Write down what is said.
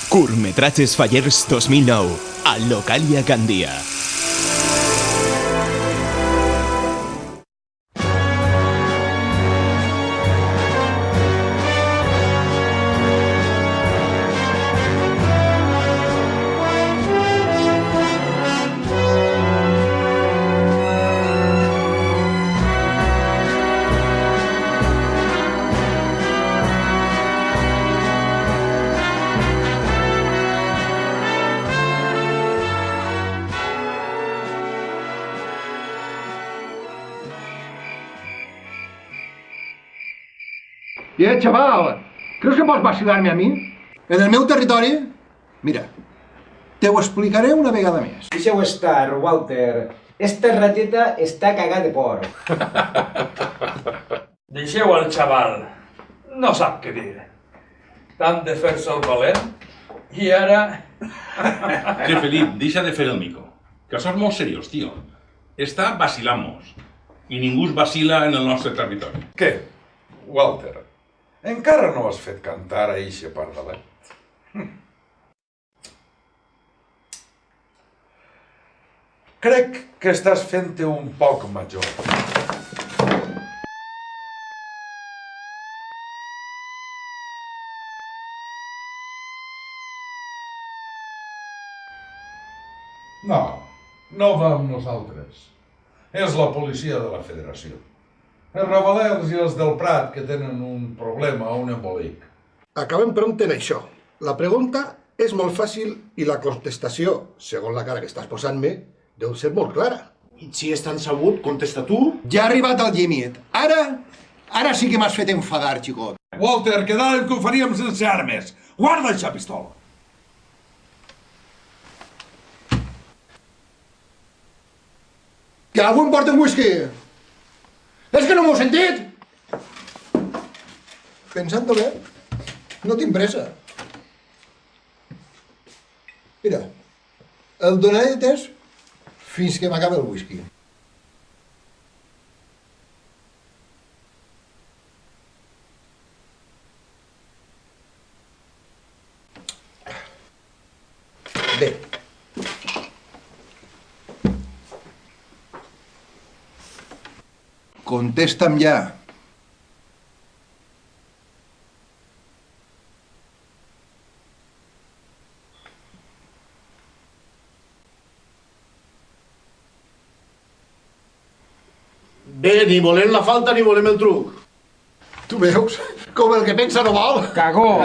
Curtmetratges Fallers 2009, al Localia Gandia. Chaval, creus que pots vacilar-me a mi? En el meu territori? Mira, te ho explicaré una vegada més. Deixeu estar, Walter. Esta rateta està cagada de por. Deixeu al xaval. No sap què dir. Tant de fer-se el valent i ara... Que Felip, deixa de fer el mico. Que sos molt seriós, tio. Està vacilamos. I ningú es vacila en el nostre territori. Què? Walter, encara no has fet cantar a eixe pardalet. Crec que estàs fent-te un poc major. No, no va amb nosaltres. És la policia de la Federació. Els rabalers i els del Prat que tenen un problema o un embolic. Acabem pront en això. La pregunta és molt fàcil i la contestació, segons la cara que estàs posant-me, deu ser molt clara. I si és tan sabut, contesta tu. Ja ha arribat al límit. Ara sí que m'has fet enfadar, xicot. Walter, quedàvem que ho faríem sense armes. Guarda aquesta pistola. Que algú em porta un whisky. És que no m'ho he sentit! Pensant-ho bé, no tinc pressa. Mira, el donaré de temps fins que m'acabi el whisky. Bé. Contesta'm ja. Bé, ni volem la falta ni volem el truc. Tu veus? Com el que pensa no vol. Cagó!